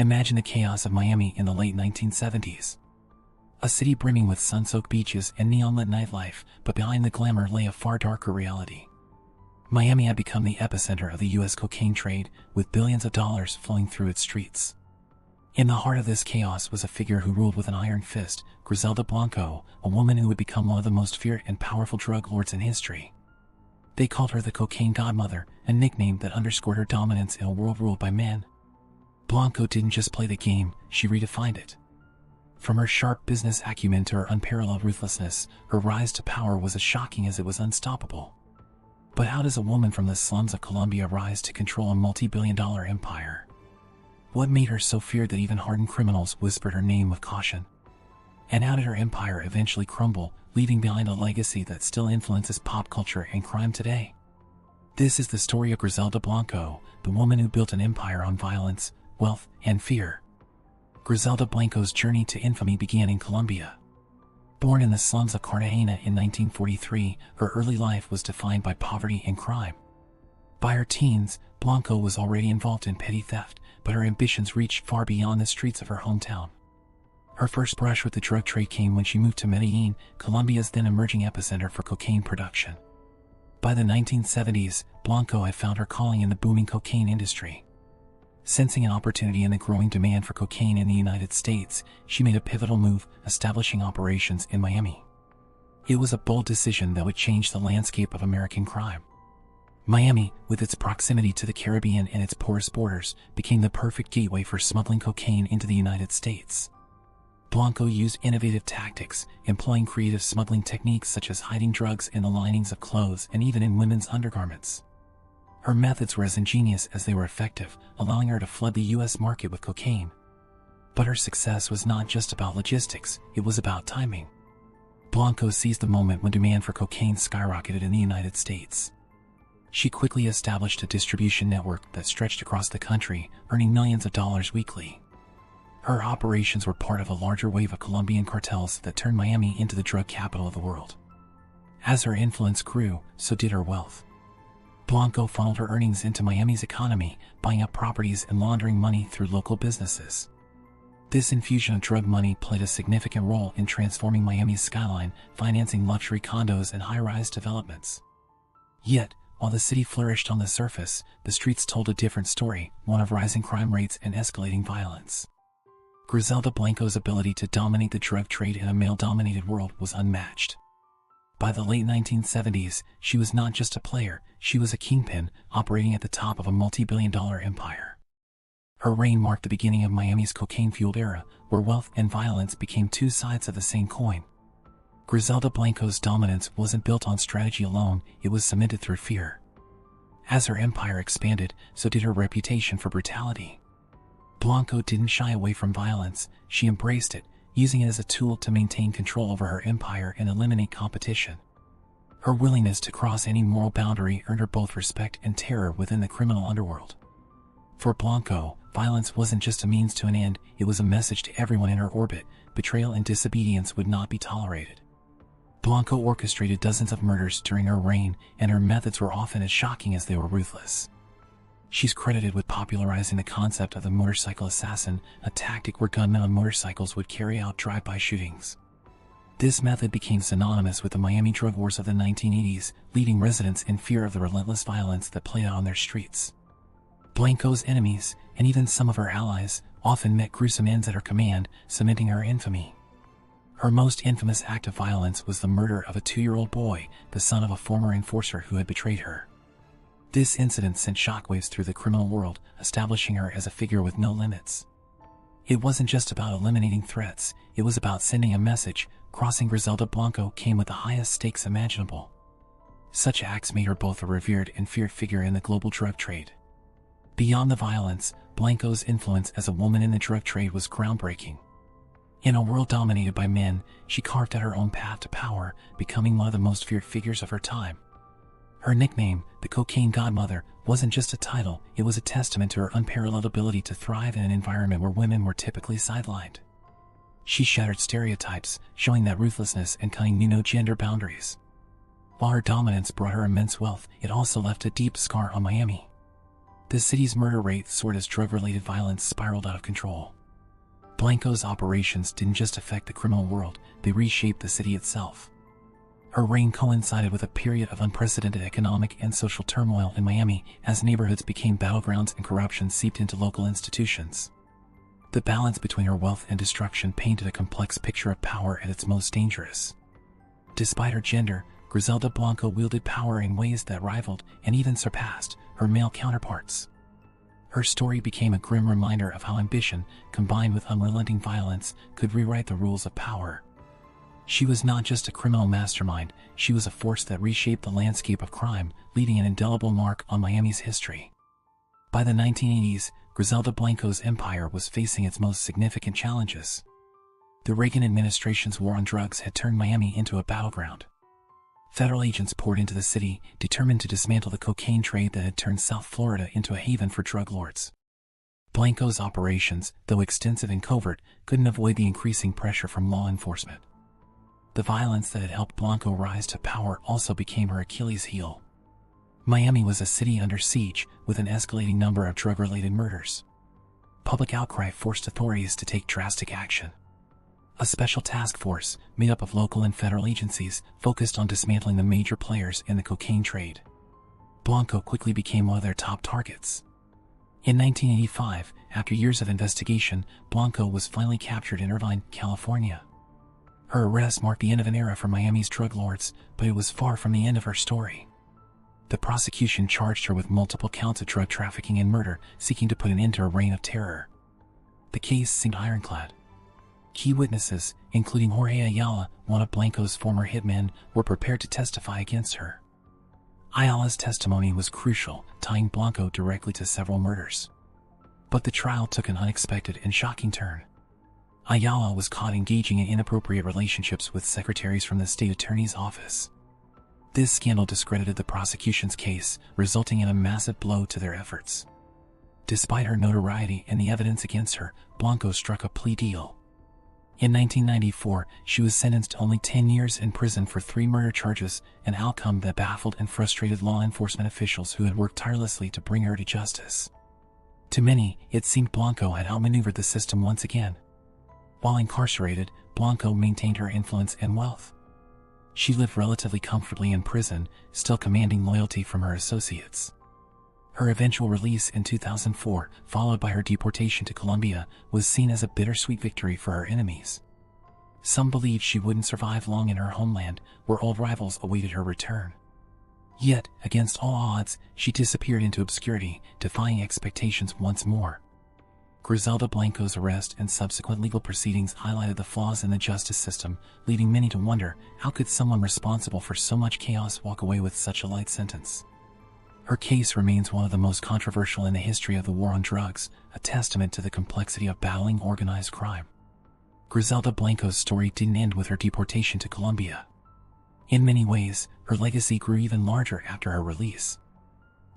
Imagine the chaos of Miami in the late 1970s. A city brimming with sun-soaked beaches and neon-lit nightlife, but behind the glamour lay a far darker reality. Miami had become the epicenter of the U.S. cocaine trade, with billions of dollars flowing through its streets. In the heart of this chaos was a figure who ruled with an iron fist, Griselda Blanco, a woman who would become one of the most feared and powerful drug lords in history. They called her the Cocaine Godmother, a nickname that underscored her dominance in a world ruled by men. Blanco didn't just play the game, she redefined it. From her sharp business acumen to her unparalleled ruthlessness, her rise to power was as shocking as it was unstoppable. But how does a woman from the slums of Colombia rise to control a multi-billion-dollar empire? What made her so feared that even hardened criminals whispered her name with caution? And how did her empire eventually crumble, leaving behind a legacy that still influences pop culture and crime today? This is the story of Griselda Blanco, the woman who built an empire on violence, wealth, and fear. Griselda Blanco's journey to infamy began in Colombia. Born in the slums of Cartagena in 1943, her early life was defined by poverty and crime. By her teens, Blanco was already involved in petty theft, but her ambitions reached far beyond the streets of her hometown. Her first brush with the drug trade came when she moved to Medellin, Colombia's then emerging epicenter for cocaine production. By the 1970s, Blanco had found her calling in the booming cocaine industry. Sensing an opportunity in the growing demand for cocaine in the United States, she made a pivotal move, establishing operations in Miami. It was a bold decision that would change the landscape of American crime. Miami, with its proximity to the Caribbean and its porous borders, became the perfect gateway for smuggling cocaine into the United States. Blanco used innovative tactics, employing creative smuggling techniques such as hiding drugs in the linings of clothes and even in women's undergarments. Her methods were as ingenious as they were effective, allowing her to flood the U.S. market with cocaine. But her success was not just about logistics, it was about timing. Blanco seized the moment when demand for cocaine skyrocketed in the United States. She quickly established a distribution network that stretched across the country, earning millions of dollars weekly. Her operations were part of a larger wave of Colombian cartels that turned Miami into the drug capital of the world. As her influence grew, so did her wealth. Blanco funneled her earnings into Miami's economy, buying up properties and laundering money through local businesses. This infusion of drug money played a significant role in transforming Miami's skyline, financing luxury condos and high-rise developments. Yet, while the city flourished on the surface, the streets told a different story, one of rising crime rates and escalating violence. Griselda Blanco's ability to dominate the drug trade in a male-dominated world was unmatched. By the late 1970s, she was not just a player, she was a kingpin, operating at the top of a multi-billion-dollar empire. Her reign marked the beginning of Miami's cocaine-fueled era, where wealth and violence became two sides of the same coin. Griselda Blanco's dominance wasn't built on strategy alone, it was cemented through fear. As her empire expanded, so did her reputation for brutality. Blanco didn't shy away from violence, she embraced it, using it as a tool to maintain control over her empire and eliminate competition. Her willingness to cross any moral boundary earned her both respect and terror within the criminal underworld. For Blanco, violence wasn't just a means to an end, it was a message to everyone in her orbit: betrayal and disobedience would not be tolerated. Blanco orchestrated dozens of murders during her reign, and her methods were often as shocking as they were ruthless. She's credited with popularizing the concept of the motorcycle assassin, a tactic where gunmen on motorcycles would carry out drive-by shootings. This method became synonymous with the Miami drug wars of the 1980s, leaving residents in fear of the relentless violence that played out on their streets. Blanco's enemies, and even some of her allies, often met gruesome ends at her command, cementing her infamy. Her most infamous act of violence was the murder of a 2-year-old boy, the son of a former enforcer who had betrayed her. This incident sent shockwaves through the criminal world, establishing her as a figure with no limits. It wasn't just about eliminating threats, it was about sending a message. Crossing Griselda Blanco came with the highest stakes imaginable. Such acts made her both a revered and feared figure in the global drug trade. Beyond the violence, Blanco's influence as a woman in the drug trade was groundbreaking. In a world dominated by men, she carved out her own path to power, becoming one of the most feared figures of her time. Her nickname, the Cocaine Godmother, wasn't just a title, it was a testament to her unparalleled ability to thrive in an environment where women were typically sidelined. She shattered stereotypes, showing that ruthlessness and cunning knew no gender boundaries. While her dominance brought her immense wealth, it also left a deep scar on Miami. The city's murder rate soared as drug-related violence spiraled out of control. Blanco's operations didn't just affect the criminal world, they reshaped the city itself. Her reign coincided with a period of unprecedented economic and social turmoil in Miami as neighborhoods became battlegrounds and corruption seeped into local institutions. The balance between her wealth and destruction painted a complex picture of power at its most dangerous. Despite her gender, Griselda Blanco wielded power in ways that rivaled and even surpassed her male counterparts. Her story became a grim reminder of how ambition, combined with unrelenting violence, could rewrite the rules of power. She was not just a criminal mastermind, she was a force that reshaped the landscape of crime, leaving an indelible mark on Miami's history. By the 1980s, Griselda Blanco's empire was facing its most significant challenges. The Reagan administration's war on drugs had turned Miami into a battleground. Federal agents poured into the city, determined to dismantle the cocaine trade that had turned South Florida into a haven for drug lords. Blanco's operations, though extensive and covert, couldn't avoid the increasing pressure from law enforcement. The violence that had helped Blanco rise to power also became her Achilles heel. Miami was a city under siege, with an escalating number of drug-related murders. Public outcry forced authorities to take drastic action. A special task force, made up of local and federal agencies, focused on dismantling the major players in the cocaine trade. Blanco quickly became one of their top targets. In 1985, after years of investigation, Blanco was finally captured in Irvine, California. Her arrest marked the end of an era for Miami's drug lords, but it was far from the end of her story. The prosecution charged her with multiple counts of drug trafficking and murder, seeking to put an end to a reign of terror. The case seemed ironclad. Key witnesses, including Jorge Ayala, one of Blanco's former hitmen, were prepared to testify against her. Ayala's testimony was crucial, tying Blanco directly to several murders. But the trial took an unexpected and shocking turn. Ayala was caught engaging in inappropriate relationships with secretaries from the state attorney's office. This scandal discredited the prosecution's case, resulting in a massive blow to their efforts. Despite her notoriety and the evidence against her, Blanco struck a plea deal. In 1994, she was sentenced to only 10 years in prison for 3 murder charges, an outcome that baffled and frustrated law enforcement officials who had worked tirelessly to bring her to justice. To many, it seemed Blanco had outmaneuvered the system once again. While incarcerated, Blanco maintained her influence and wealth. She lived relatively comfortably in prison, still commanding loyalty from her associates. Her eventual release in 2004, followed by her deportation to Colombia, was seen as a bittersweet victory for her enemies. Some believed she wouldn't survive long in her homeland, where old rivals awaited her return. Yet, against all odds, she disappeared into obscurity, defying expectations once more. Griselda Blanco's arrest and subsequent legal proceedings highlighted the flaws in the justice system, leading many to wonder, how could someone responsible for so much chaos walk away with such a light sentence? Her case remains one of the most controversial in the history of the war on drugs, a testament to the complexity of battling organized crime. Griselda Blanco's story didn't end with her deportation to Colombia. In many ways, her legacy grew even larger after her release.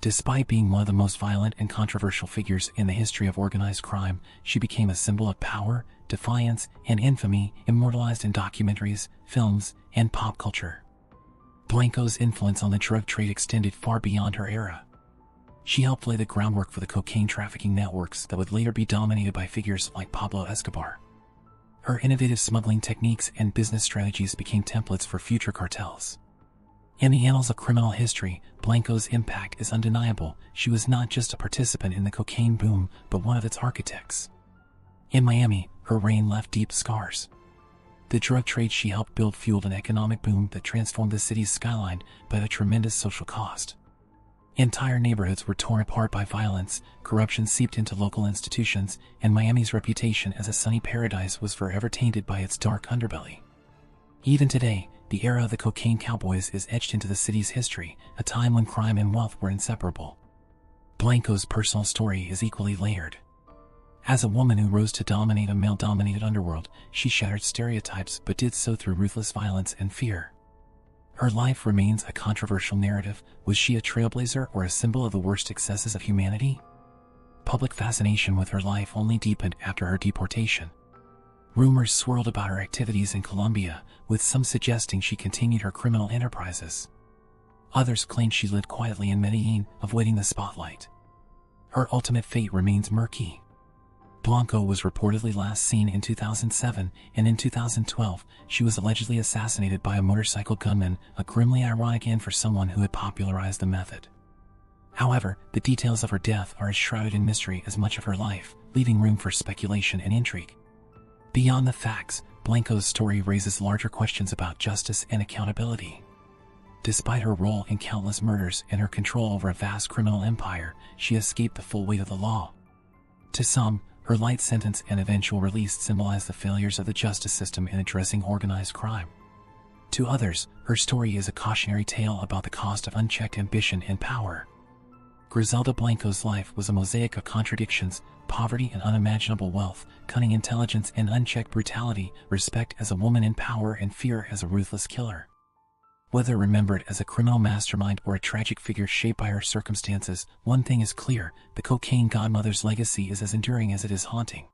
Despite being one of the most violent and controversial figures in the history of organized crime, she became a symbol of power, defiance, and infamy, immortalized in documentaries, films, and pop culture. Blanco's influence on the drug trade extended far beyond her era. She helped lay the groundwork for the cocaine trafficking networks that would later be dominated by figures like Pablo Escobar. Her innovative smuggling techniques and business strategies became templates for future cartels. In the annals of criminal history, Blanco's impact is undeniable. She was not just a participant in the cocaine boom, but one of its architects. In Miami, her reign left deep scars. The drug trade she helped build fueled an economic boom that transformed the city's skyline, but at a tremendous social cost. Entire neighborhoods were torn apart by violence, corruption seeped into local institutions, and Miami's reputation as a sunny paradise was forever tainted by its dark underbelly. Even today, the era of the cocaine cowboys is etched into the city's history, a time when crime and wealth were inseparable. Blanco's personal story is equally layered. As a woman who rose to dominate a male-dominated underworld, she shattered stereotypes but did so through ruthless violence and fear. Her life remains a controversial narrative. Was she a trailblazer or a symbol of the worst excesses of humanity? Public fascination with her life only deepened after her deportation. Rumors swirled about her activities in Colombia, with some suggesting she continued her criminal enterprises. Others claimed she lived quietly in Medellin, avoiding the spotlight. her ultimate fate remains murky. Blanco was reportedly last seen in 2007, and in 2012, she was allegedly assassinated by a motorcycle gunman, a grimly ironic end for someone who had popularized the method. However, the details of her death are as shrouded in mystery as much of her life, leaving room for speculation and intrigue. Beyond the facts, Blanco's story raises larger questions about justice and accountability. Despite her role in countless murders and her control over a vast criminal empire, she escaped the full weight of the law. To some, her light sentence and eventual release symbolize the failures of the justice system in addressing organized crime. To others, her story is a cautionary tale about the cost of unchecked ambition and power. Griselda Blanco's life was a mosaic of contradictions, poverty and unimaginable wealth, cunning intelligence and unchecked brutality, respect as a woman in power and fear as a ruthless killer. Whether remembered as a criminal mastermind or a tragic figure shaped by her circumstances, one thing is clear: the Cocaine Godmother's legacy is as enduring as it is haunting.